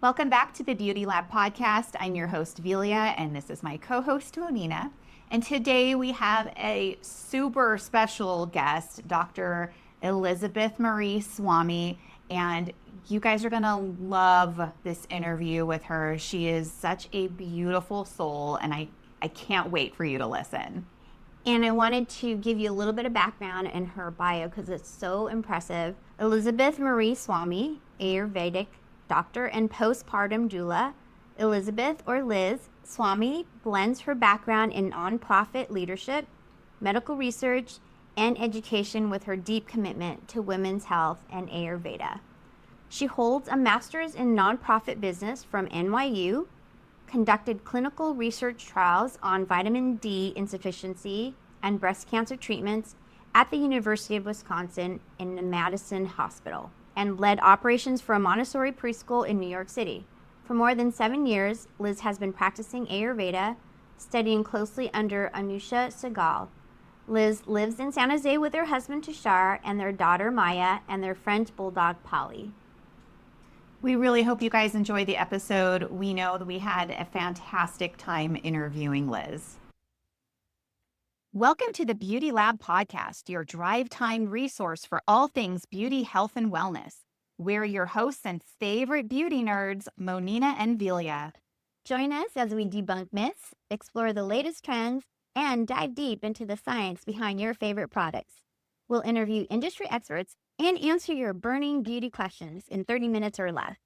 Welcome back to the Beauty Lab podcast. I'm your host, Velia, and this is my co-host, Monina. And today we have a super special guest, Dr. Elizabeth Marie Swami, and you guys are going to love this interview with her. She is such a beautiful soul, and I can't wait for you to listen. And I wanted to give you a little bit of background in her bio because it's so impressive. Elizabeth Marie Swami, Ayurvedic doctor and postpartum doula. Elizabeth, or Liz, Swami blends her background in nonprofit leadership, medical research, and education with her deep commitment to women's health and Ayurveda. She holds a master's in nonprofit business from NYU, conducted clinical research trials on vitamin D insufficiency and breast cancer treatments at the University of Wisconsin in the Madison Hospital, and led operations for a Montessori preschool in New York City. For more than 7 years, Liz has been practicing Ayurveda, studying closely under Anusha Sehgal. Liz lives in San Jose with her husband Tushar and their daughter Maya and their French bulldog Polly. We really hope you guys enjoy the episode. We know that we had a fantastic time interviewing Liz. Welcome to the Beauty Lab podcast, your drive time resource for all things beauty, health, and wellness. We're your hosts and favorite beauty nerds, Monina and Velia. Join us as we debunk myths, explore the latest trends, and dive deep into the science behind your favorite products. We'll interview industry experts and answer your burning beauty questions in 30 minutes or less.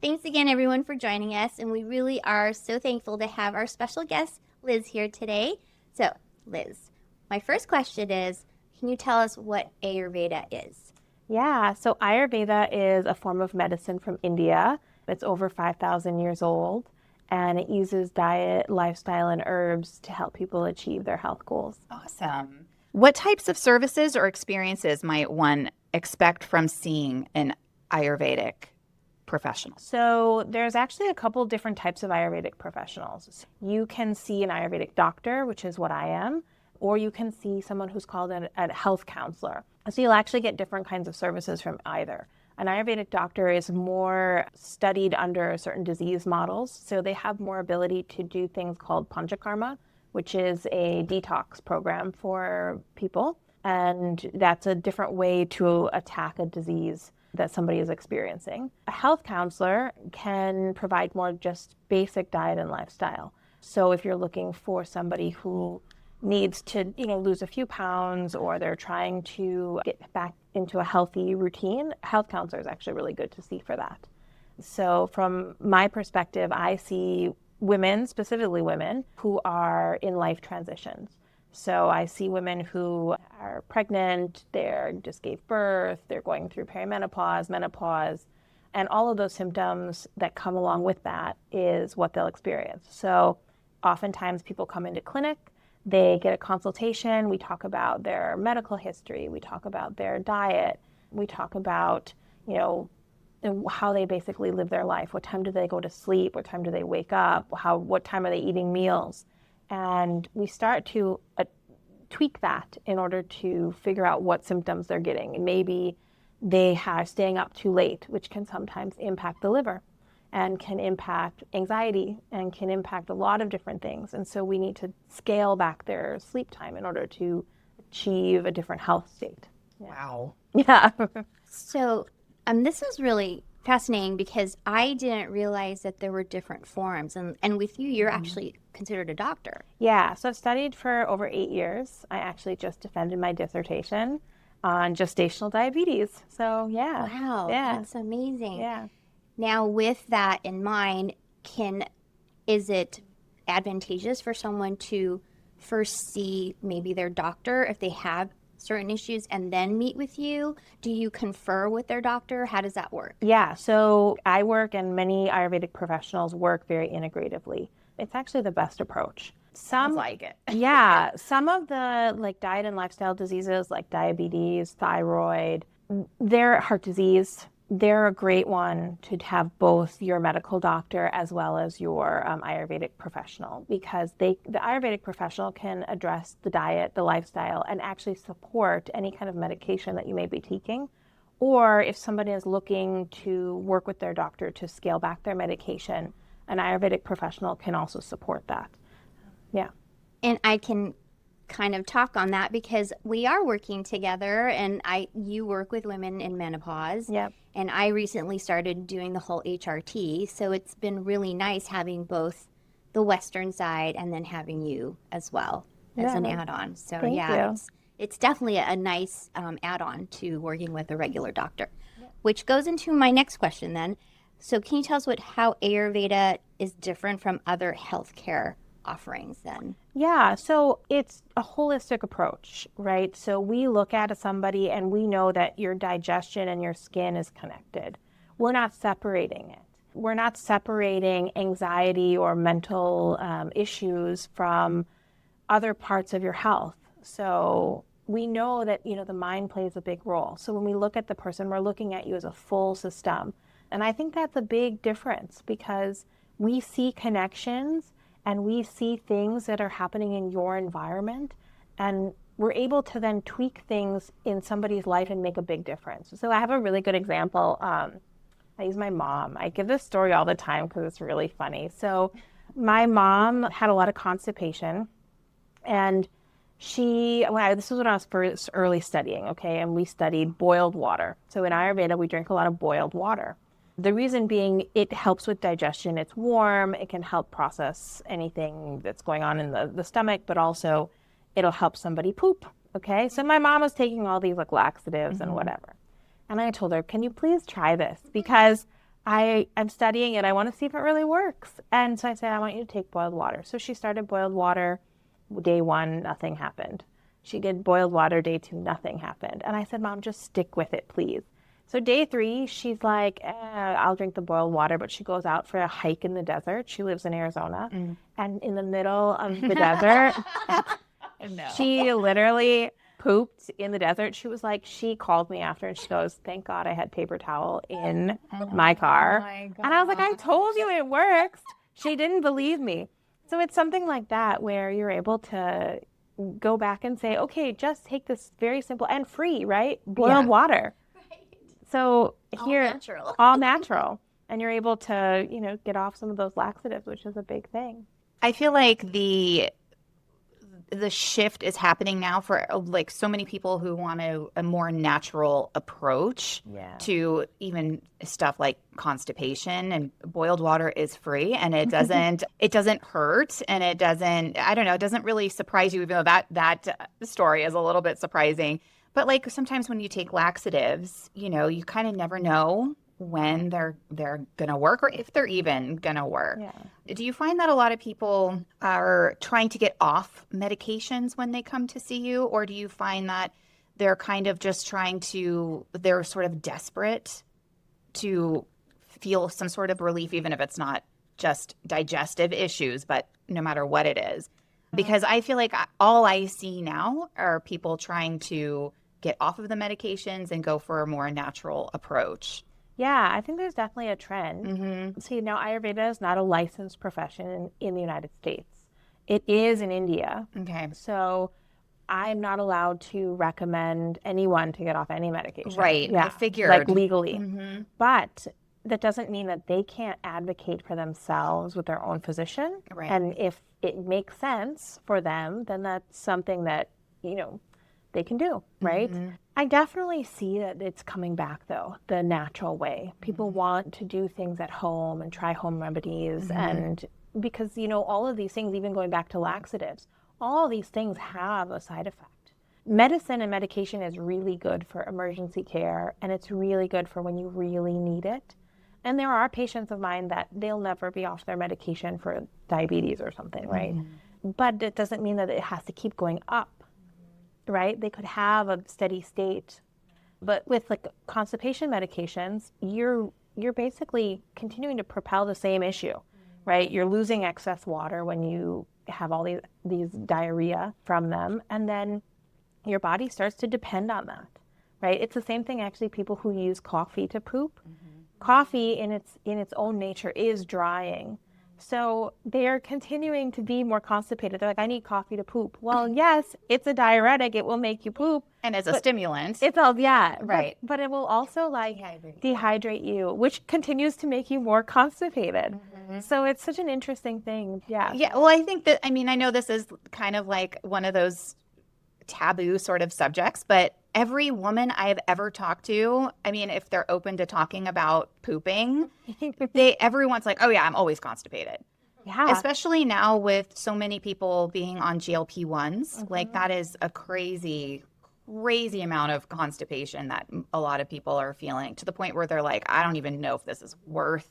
Thanks again, everyone, for joining us, and we really are so thankful to have our special guest, Liz, here today. So, Liz, my first question is, can you tell us what Ayurveda is? Yeah, so Ayurveda is a form of medicine from India. It's over 5,000 years old, and it uses diet, lifestyle, and herbs to help people achieve their health goals. Awesome. What types of services or experiences might one expect from seeing an Ayurvedic professional? So there's actually a couple different types of Ayurvedic professionals. You can see an Ayurvedic doctor, which is what I am, or you can see someone who's called a health counselor. So you'll actually get different kinds of services from either. An Ayurvedic doctor is more studied under certain disease models, so they have more ability to do things called panchakarma, which is a detox program for people, and that's a different way to attack a disease that somebody is experiencing. A health counselor can provide more just basic diet and lifestyle. So if you're looking for somebody who needs to, lose a few pounds, or they're trying to get back into a healthy routine, a health counselor is actually really good to see for that. So from my perspective, I see women, specifically women, who are in life transitions. So I see women who are pregnant, they just gave birth, they're going through perimenopause, menopause, and all of those symptoms that come along with that is what they'll experience. So oftentimes people come into clinic, they get a consultation, we talk about their medical history, we talk about their diet, we talk about, how they basically live their life. What time do they go to sleep? What time do they wake up? What time are they eating meals? And we start to tweak that in order to figure out what symptoms they're getting. And maybe they are staying up too late, which can sometimes impact the liver and can impact anxiety and can impact a lot of different things. And so we need to scale back their sleep time in order to achieve a different health state. Yeah. Wow. Yeah. So this is really fascinating because I didn't realize that there were different forms. And with you, you're actually considered a doctor. Yeah, so I've studied for over 8 years. I actually just defended my dissertation on gestational diabetes. So yeah. Wow, yeah. That's amazing. Yeah. Now, with that in mind, is it advantageous for someone to first see maybe their doctor if they have certain issues and then meet with you? Do you confer with their doctor? How does that work? Yeah, so I work and many Ayurvedic professionals work very integratively. It's actually the best approach. Sounds like it. Yeah, some of the diet and lifestyle diseases like diabetes, thyroid, they're heart disease. they're a great one to have both your medical doctor as well as your Ayurvedic professional, because the Ayurvedic professional can address the diet, the lifestyle, and actually support any kind of medication that you may be taking. Or if somebody is looking to work with their doctor to scale back their medication, an Ayurvedic professional can also support that. Yeah. And I can kind of talk on that because we are working together, and you work with women in menopause. Yep. And I recently started doing the whole HRT, so it's been really nice having both the Western side and then having you as well as an add-on. So Thank you. it's definitely a nice add-on to working with a regular doctor, which goes into my next question then. So can you tell us how Ayurveda is different from other healthcare offerings then? Yeah, so it's a holistic approach, right? So we look at somebody and we know that your digestion and your skin is connected. We're not separating it. We're not separating anxiety or mental issues from other parts of your health. So we know that, the mind plays a big role. So when we look at the person, we're looking at you as a full system. And I think that's a big difference because we see connections and we see things that are happening in your environment, and we're able to then tweak things in somebody's life and make a big difference. So I have a really good example. I use my mom. I give this story all the time because it's really funny. So my mom had a lot of constipation, and this was when I was first early studying, okay, and we studied boiled water. So in Ayurveda, we drink a lot of boiled water. The reason being, it helps with digestion. It's warm. It can help process anything that's going on in the stomach, but also it'll help somebody poop. Okay. So my mom was taking all these laxatives and whatever. And I told her, can you please try this? Because I'm studying it. I want to see if it really works. And so I said, I want you to take boiled water. So she started boiled water. Day 1, nothing happened. She did boiled water. Day 2, nothing happened. And I said, Mom, just stick with it, please. So day 3, she's like, I'll drink the boiled water, but she goes out for a hike in the desert. She lives in Arizona. And in the middle of the desert, she literally pooped in the desert. She called me after and she goes, thank God I had paper towel in my car. My God. And I was like, I told you it works. She didn't believe me. So it's something like that where you're able to go back and say, okay, just take this very simple and free, right? Boiled water. So here, all natural. And you're able to, get off some of those laxatives, which is a big thing. I feel like the shift is happening now for so many people who want a more natural approach to even stuff like constipation, and boiled water is free and it doesn't hurt, and it doesn't really surprise you, even though that story is a little bit surprising. But sometimes when you take laxatives, you kind of never know when they're going to work or if they're even going to work. Yeah. Do you find that a lot of people are trying to get off medications when they come to see you? Or do you find that they're kind of just they're sort of desperate to feel some sort of relief, even if it's not just digestive issues, but no matter what it is? Because I feel like all I see now are people trying to get off of the medications and go for a more natural approach. Yeah, I think there's definitely a trend. See, now Ayurveda is not a licensed profession in the United States. It is in India. Okay. So I'm not allowed to recommend anyone to get off any medication. Right. Yeah. I figured. Legally. But that doesn't mean that they can't advocate for themselves with their own physician. Right. And if it makes sense for them, then that's something that, they can do, right? I definitely see that it's coming back, though, the natural way. People want to do things at home and try home remedies. And because, all of these things, even going back to laxatives, all of these things have a side effect. Medicine and medication is really good for emergency care, and it's really good for when you really need it. And there are patients of mine that they'll never be off their medication for diabetes or something, right? But it doesn't mean that it has to keep going up. Right? They could have a steady state. But with constipation medications, you're basically continuing to propel the same issue, right? You're losing excess water when you have all these diarrhea from them, and then your body starts to depend on that, right? It's the same thing actually people who use coffee to poop. Coffee in its own nature is drying. So they're continuing to be more constipated. They're like, I need coffee to poop. Well, yes, it's a diuretic. It will make you poop. And as a stimulant. It's all, yeah. Right. But it will also like dehydrate you, which continues to make you more constipated. So it's such an interesting thing. Yeah. Yeah. Well, I think that, I mean, I know this is kind of like one of those taboo sort of subjects, but every woman I've ever talked to, I mean, if they're open to talking about pooping, everyone's like, oh yeah, I'm always constipated. Yeah. Especially now with so many people being on GLP-1s, like that is a crazy amount of constipation that a lot of people are feeling, to the point where they're like, I don't even know if this is worth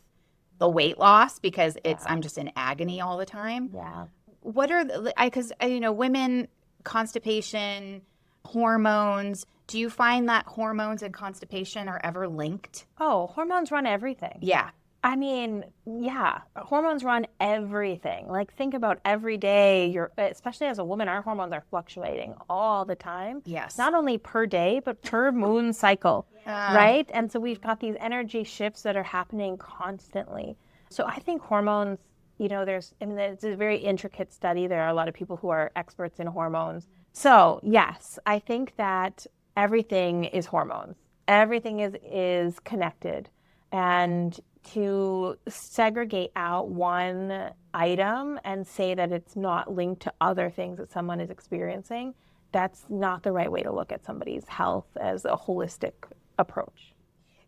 the weight loss, because I'm just in agony all the time. Yeah. What are because women, constipation, hormones, do you find that hormones and constipation are ever linked? Oh, hormones run everything. Yeah. I mean, yeah, hormones run everything. Like, think about every day, especially as a woman, our hormones are fluctuating all the time. Yes. Not only per day, but per moon cycle, right? And so we've got these energy shifts that are happening constantly. So I think hormones, it's a very intricate study. There are a lot of people who are experts in hormones. So yes, I think that everything is hormones. Everything is connected. And to segregate out one item and say that it's not linked to other things that someone is experiencing, that's not the right way to look at somebody's health as a holistic approach.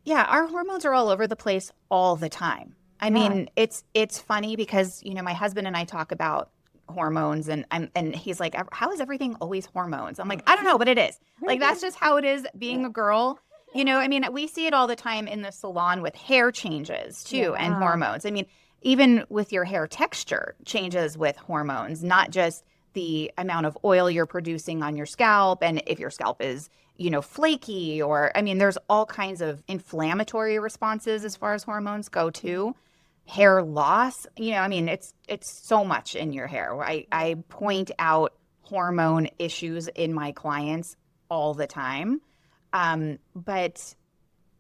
Yeah, our hormones are all over the place all the time. I mean, it's funny because, my husband and I talk about hormones and he's like, how is everything always hormones? I'm like, I don't know, but it is. Like, that's just how it is being a girl. I mean, we see it all the time in the salon with hair changes too, and hormones. I mean, even with your hair texture changes with hormones, not just the amount of oil you're producing on your scalp. And if your scalp is, flaky, or, I mean, there's all kinds of inflammatory responses as far as hormones go too. Hair loss, I mean, it's so much in your hair. I point out hormone issues in my clients all the time. But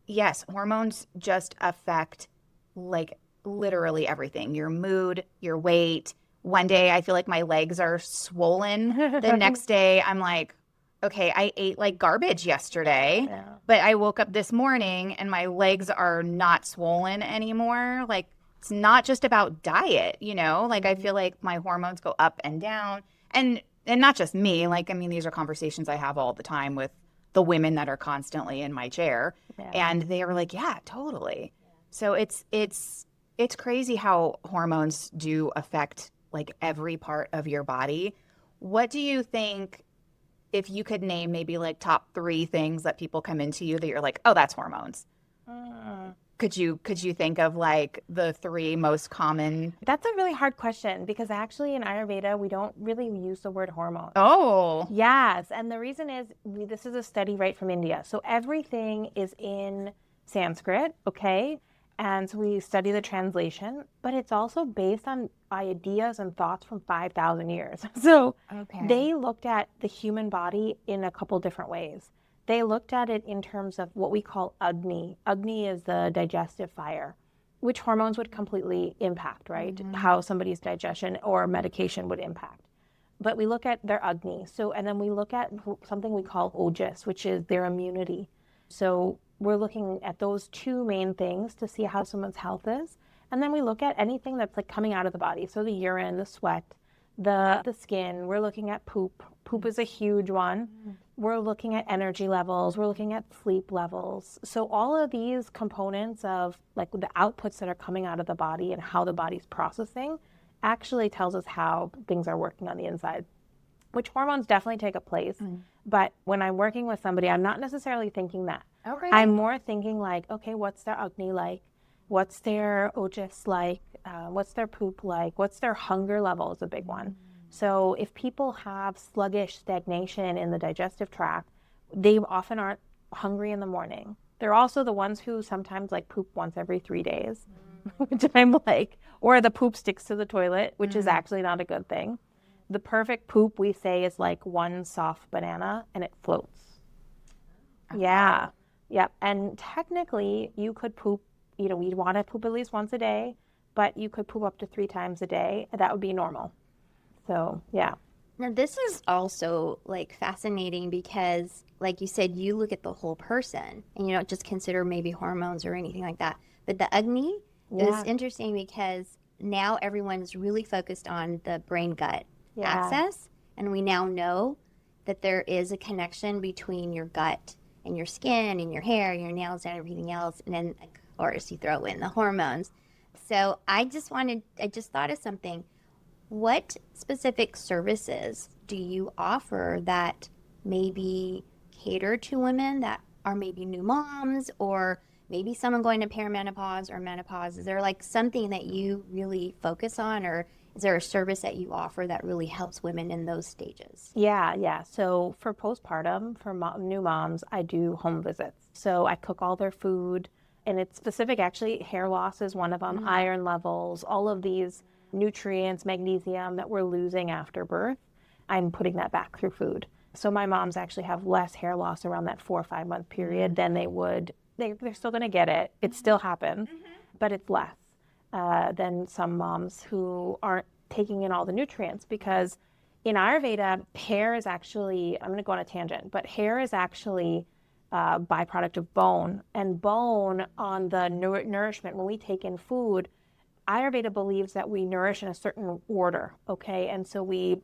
yes, hormones just affect like literally everything. Your mood, your weight. One day I feel like my legs are swollen. The next day I'm like, okay, I ate like garbage yesterday, but I woke up this morning and my legs are not swollen anymore. Like, it's not just about diet, like I feel like my hormones go up and down, and not just me. Like, I mean, these are conversations I have all the time with the women that are constantly in my chair, and they are like, yeah, totally. So it's crazy how hormones do affect like every part of your body. What do you think, if you could name maybe like top 3 things that people come into you that you're like, oh, that's hormones? Could you think of like the 3 most common? That's a really hard question, because actually in Ayurveda, we don't really use the word hormone. Oh. Yes. And the reason is this is a study right from India. So everything is in Sanskrit, okay? And so we study the translation, but it's also based on ideas and thoughts from 5,000 years. So they looked at the human body in a couple different ways. They looked at it in terms of what we call Agni. Agni is the digestive fire, which hormones would completely impact, right? How somebody's digestion or medication would impact. But we look at their Agni. So, and then we look at something we call Ojas, which is their immunity. So we're looking at those 2 main things to see how someone's health is. And then we look at anything that's like coming out of the body. So the urine, the sweat, the skin. We're looking at poop. Poop is a huge one. We're looking at energy levels. We're looking at sleep levels. So all of these components of like the outputs that are coming out of the body and how the body's processing actually tells us how things are working on the inside, which hormones definitely take a place. But when I'm working with somebody, I'm not necessarily thinking that. Okay. I'm more thinking like, okay, what's their Agni like? What's their Ojas like? What's their poop like? What's their hunger level is a big one. So if people have sluggish stagnation in the digestive tract, they often aren't hungry in the morning. They're also the ones who sometimes like poop once every 3 days, which I'm like, or the poop sticks to the toilet, which is actually not a good thing. The perfect poop, we say, is like one soft banana and it floats. Yeah. Yep. And technically, you could poop, we'd want to poop at least once a day, but you could poop up to 3 times a day. That would be normal. So, yeah. Now, this is also like fascinating because, like you said, you look at the whole person and you don't just consider maybe hormones or anything like that. But the Agni is interesting because now everyone's really focused on the brain gut axis. And we now know that there is a connection between your gut and your skin and your hair, your nails and everything else. And then, of course, you throw in the hormones. So I just thought of something. What specific services do you offer that maybe cater to women that are maybe new moms or maybe someone going to perimenopause or menopause? Is there like something that you really focus on, or is there a service that you offer that really helps women in those stages? Yeah. So for postpartum, for new moms, I do home visits. So I cook all their food, and it's specific. Actually, hair loss is one of them, iron levels, all of these nutrients, magnesium that we're losing after birth. I'm putting that back through food. So my moms actually have less hair loss around that 4 or 5 month period than they would. They're still going to get it. It still happens, but it's less than some moms who aren't taking in all the nutrients, because in Ayurveda, hair is actually, I'm going to go on a tangent, but hair is actually a byproduct of bone. And bone on the nourishment, when we take in food, Ayurveda believes that we nourish in a certain order, okay? And so we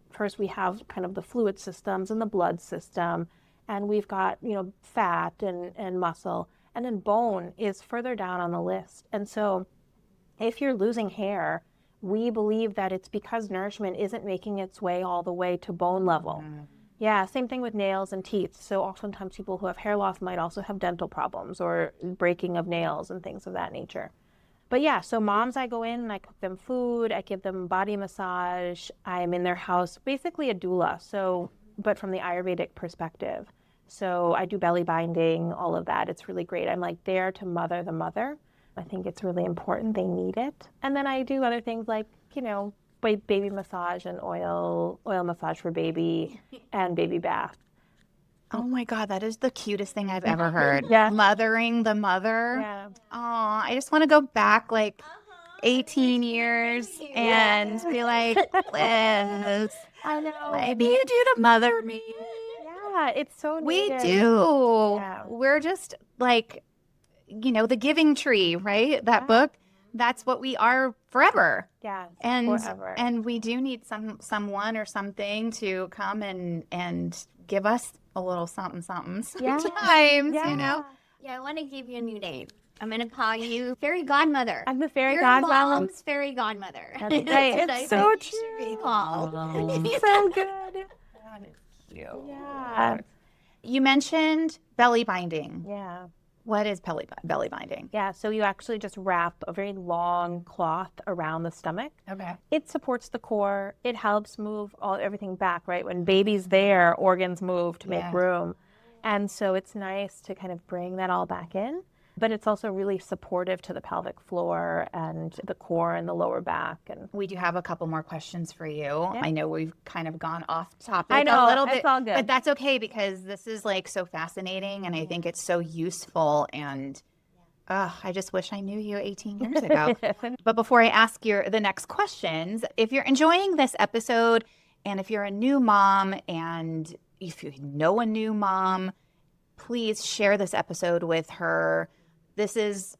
have kind of the fluid systems and the blood system, and we've got, fat and muscle, and then bone is further down on the list. And so if you're losing hair, we believe that it's because nourishment isn't making its way all the way to bone level. Yeah, same thing with nails and teeth. So oftentimes people who have hair loss might also have dental problems or breaking of nails and things of that nature. But yeah, so moms, I go in and I cook them food, I give them body massage, I'm in their house, basically a doula, but from the Ayurvedic perspective. So I do belly binding, all of that. It's really great. I'm like there to mother the mother. I think it's really important. They need it. And then I do other things like, baby massage and oil massage for baby and baby bath. Oh my God, that is the cutest thing I've ever heard. Yeah. Mothering the mother. Yeah. Oh, I just want to go back like 18 years and be like, Liz, I know. maybe you do to mother me. Yeah, it's so We needed. do. Yeah. We're just like, the Giving Tree, right? That book. That's what we are forever. Yeah, forever. And we do need someone or something to come and give us a little something sometimes, Yeah, I want to give you a new name. I'm going to call you Fairy Godmother. I'm the Fairy Your Godmother. mom's Fairy Godmother. That's right. It's so true. So good. That is cute. Yeah. You mentioned belly binding. Yeah. What is belly binding? Yeah, so you actually just wrap a very long cloth around the stomach. Okay. It supports the core. It helps move everything back, right? When baby's there, organs move to make room. And so it's nice to kind of bring that all back in. But it's also really supportive to the pelvic floor and the core and the lower back. And we do have a couple more questions for you. Yeah. I know we've kind of gone off topic a little bit. It's all good. But that's okay because this is like so fascinating and I think it's so useful and I just wish I knew you 18 years ago. But before I ask the next questions, if you're enjoying this episode and if you're a new mom and if you know a new mom, please share this episode with her. This is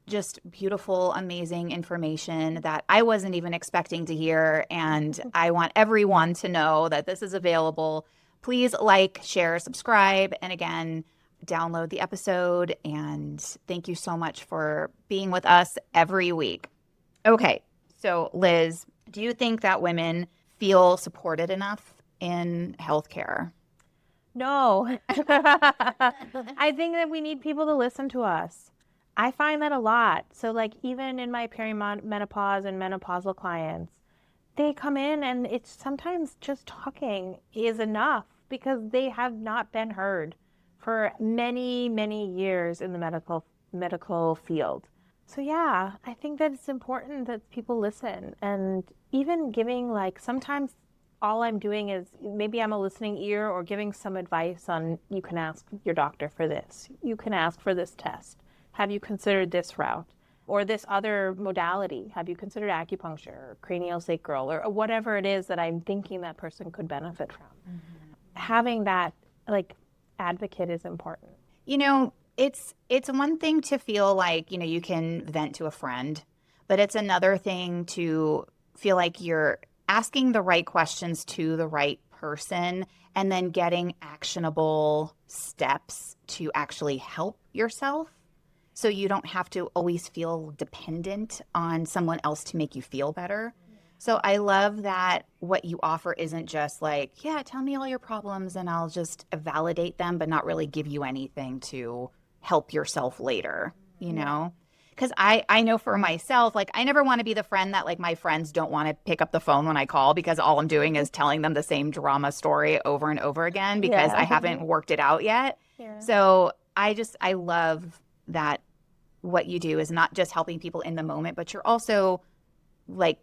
just beautiful, amazing information that I wasn't even expecting to hear. And I want everyone to know that this is available. Please like, share, subscribe. And again, download the episode. And thank you so much for being with us every week. Okay. So Liz, do you think that women feel supported enough in healthcare? No. I think that we need people to listen to us. I find that a lot. So like even in my perimenopause and menopausal clients, they come in and it's sometimes just talking is enough because they have not been heard for many, many years in the medical field. So yeah, I think that it's important that people listen and even giving like sometimes all I'm doing is maybe I'm a listening ear or giving some advice on, you can ask your doctor for this. You can ask for this test. Have you considered this route or this other modality? Have you considered acupuncture or craniosacral or whatever it is that I'm thinking that person could benefit from? Having that like advocate is important. You know, it's one thing to feel like, you know, you can vent to a friend, but it's another thing to feel like you're asking the right questions to the right person and then getting actionable steps to actually help yourself. So you don't have to always feel dependent on someone else to make you feel better. So I love that what you offer isn't just like, yeah, tell me all your problems and I'll just validate them, but not really give you anything to help yourself later, you know? Because I know for myself, like, I never want to be the friend that, like, my friends don't want to pick up the phone when I call because all I'm doing is telling them the same drama story over and over again because I haven't worked it out yet. Yeah. So I love that what you do is not just helping people in the moment, but you're also, like,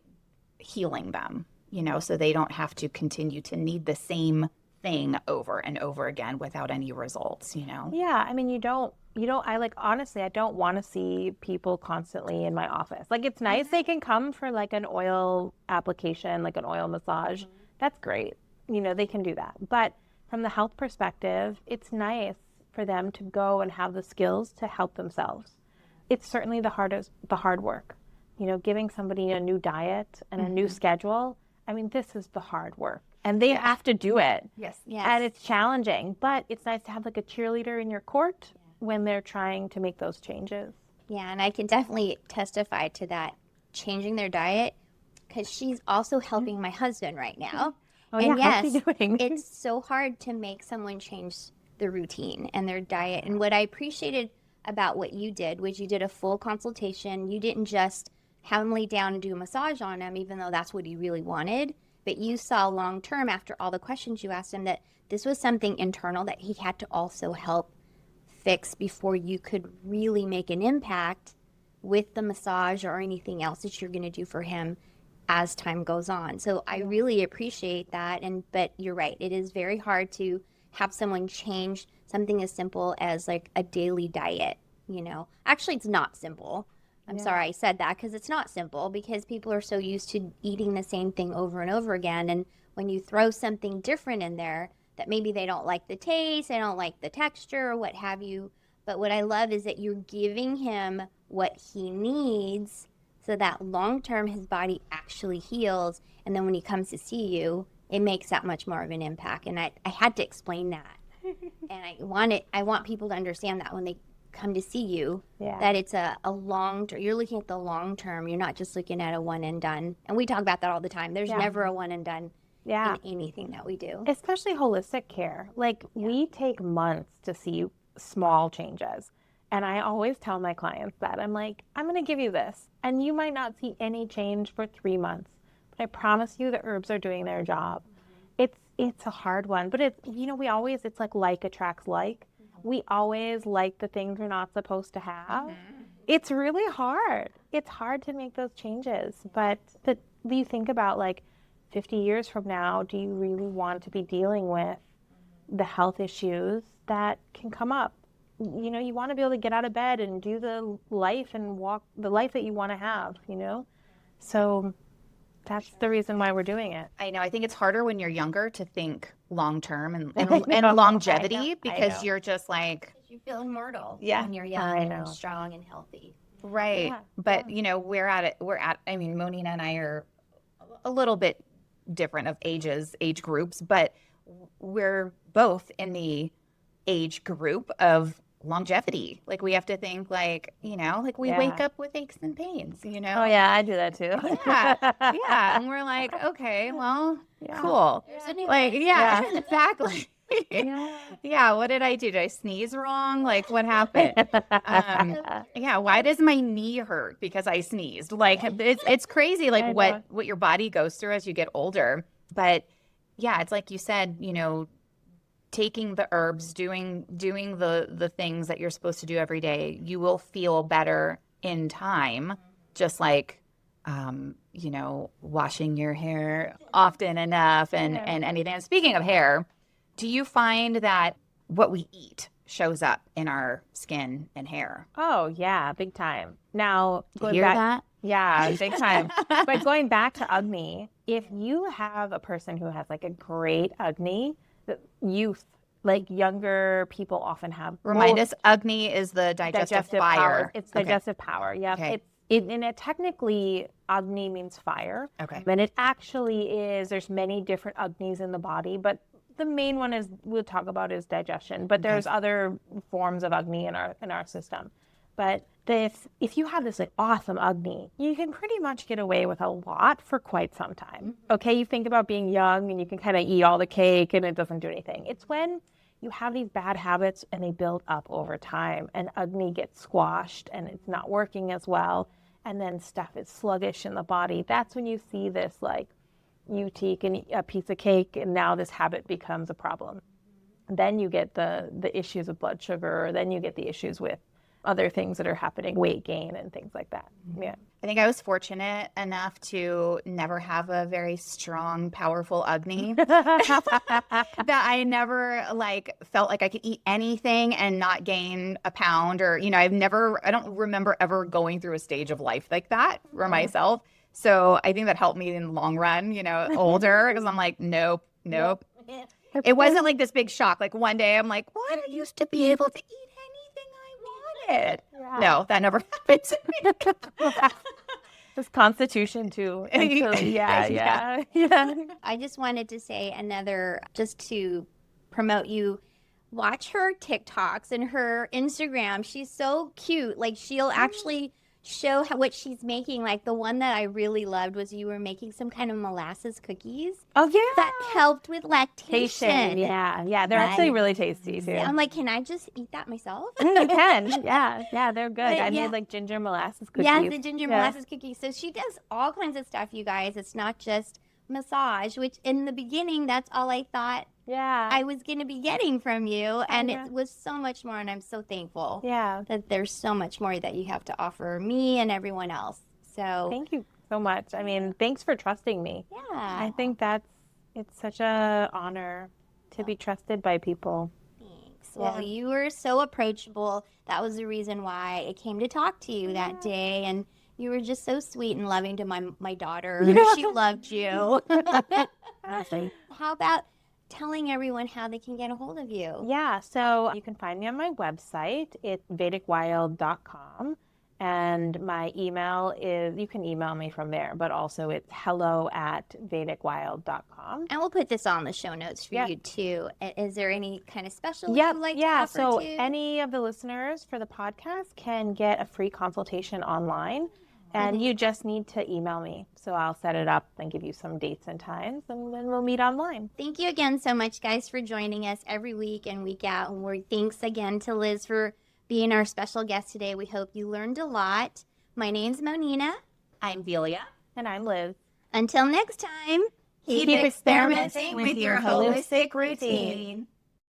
healing them, you know, so they don't have to continue to need the same thing over and over again without any results, you know? Yeah. I mean, I like, honestly, I don't want to see people constantly in my office. Like, it's nice they can come for like an oil application, like an oil massage. That's great. You know, they can do that. But from the health perspective, it's nice for them to go and have the skills to help themselves. It's certainly the hard work. You know, giving somebody a new diet and a new schedule. I mean, this is the hard work. And they have to do it. Yes. And it's challenging, but it's nice to have like a cheerleader in your court when they're trying to make those changes. Yeah, and I can definitely testify to that, changing their diet, because she's also helping my husband right now. Oh, and yeah, how's yes, he doing? It's so hard to make someone change the routine and their diet. And what I appreciated about what you did was you did a full consultation. You didn't just have him lay down and do a massage on him, even though that's what he really wanted. But you saw long term, after all the questions you asked him, that this was something internal that he had to also help fix before you could really make an impact with the massage or anything else that you're going to do for him as time goes on. So I really appreciate that. But you're right, it is very hard to have someone change something as simple as like a daily diet, you know. Actually, it's not simple. I'm sorry I said that, because it's not simple, because people are so used to eating the same thing over and over again. And when you throw something different in there that maybe they don't like the taste, they don't like the texture or what have you. But what I love is that you're giving him what he needs so that long term his body actually heals. And then when he comes to see you, it makes that much more of an impact. And I had to explain that. And I want people to understand that when they come to see you, that it's a long term. You're looking at the long term. You're not just looking at a one and done. And we talk about that all the time. There's never a one and done in anything that we do. Especially holistic care. Like, we take months to see small changes. And I always tell my clients that. I'm like, I'm going to give you this. And you might not see any change for 3 months. But I promise you the herbs are doing their job. It's a hard one. But it's, you know, it's like attracts like. We always like the things we're not supposed to have. It's really hard. It's hard to make those changes. But you think about, like, 50 years from now, do you really want to be dealing with the health issues that can come up? You know, you want to be able to get out of bed and do the life and walk the life that you want to have, you know? So that's the reason why we're doing it. I know. I think it's harder when you're younger to think long term and longevity, because you're just like, You feel immortal Yeah. when you're young and strong and healthy. right. Yeah. But, you know, I mean, Monina and I are a little bit different of age groups, but we're both in the age group of longevity. Like, we have to think, like, you know, like, we wake up with aches and pains, you know? Oh, yeah, I do that too. Yeah. And we're like, okay, well, cool. There's a new Like, exactly. Yeah. What did I do? Did I sneeze wrong? Like, what happened? Why does my knee hurt because I sneezed? Like, it's crazy, like, what your body goes through as you get older. But yeah, it's like you said, you know, taking the herbs, doing the things that you're supposed to do every day, you will feel better in time, just like washing your hair often enough and anything. And speaking of hair, do you find that what we eat shows up in our skin and hair? Oh, yeah, big time. Now, going Hear back, that? yeah, big time. But going back to Agni, if you have a person who has like a great Agni, the youth, like younger people often have. Remind us, Agni is the digestive fire. Power. It's Okay. digestive power. Yeah. Okay. Technically, Agni means fire. Okay. And it actually is, there's many different Agnis in the body, but the main one we'll talk about is digestion. But there's other forms of Agni in our system. But if you have this like awesome Agni, you can pretty much get away with a lot for quite some time. Okay, you think about being young and you can kind of eat all the cake and it doesn't do anything. It's when you have these bad habits and they build up over time and Agni gets squashed and it's not working as well. And then stuff is sluggish in the body. That's when you see this like, you take a piece of cake and now this habit becomes a problem. Then you get the issues of blood sugar, or then you get the issues with other things that are happening, weight gain and things like that. Yeah. I think I was fortunate enough to never have a very strong, powerful Agni. That I never felt like I could eat anything and not gain a pound, or, I don't remember ever going through a stage of life like that for myself. So I think that helped me in the long run, older, because I'm like, nope. It wasn't like this big shock. Like one day I'm like, what? I used to be able to eat anything I wanted. Yeah. No, that never happened to me. This constitution too. Yeah. I just wanted to say just to promote you, watch her TikToks and her Instagram. She's so cute. Like she'll actually show what she's making. Like the one that I really loved was you were making some kind of molasses cookies. Oh yeah. That helped with lactation. Yeah. They're actually really tasty too. I'm like, can I just eat that myself? You can. Yeah, they're good. I yeah. made like ginger molasses cookies. Yeah, the ginger molasses cookies. So she does all kinds of stuff, you guys. It's not just massage, which in the beginning, that's all I thought I was going to be getting from you. And it was so much more. And I'm so thankful that there's so much more that you have to offer me and everyone else. So thank you so much. I mean, thanks for trusting me. Yeah. I think it's such an honor to be trusted by people. Thanks. Well, you were so approachable. That was the reason why I came to talk to you that day. And you were just so sweet and loving to my daughter. She loved you. How about telling everyone how they can get a hold of you? Yeah, so you can find me on my website. It's vedicwild.com. And my email is, you can email me from there, but also it's hello@vedicwild.com. And we'll put this on the show notes for you too. Is there any kind of special you'd like to offer so too? Any of the listeners for the podcast can get a free consultation online. And you just need to email me. So I'll set it up and give you some dates and times, and then we'll meet online. Thank you again so much, guys, for joining us every week and week out. And thanks again to Liz for being our special guest today. We hope you learned a lot. My name's Monina. I'm Velia. And I'm Liz. Until next time, Keep experimenting with your holistic routine.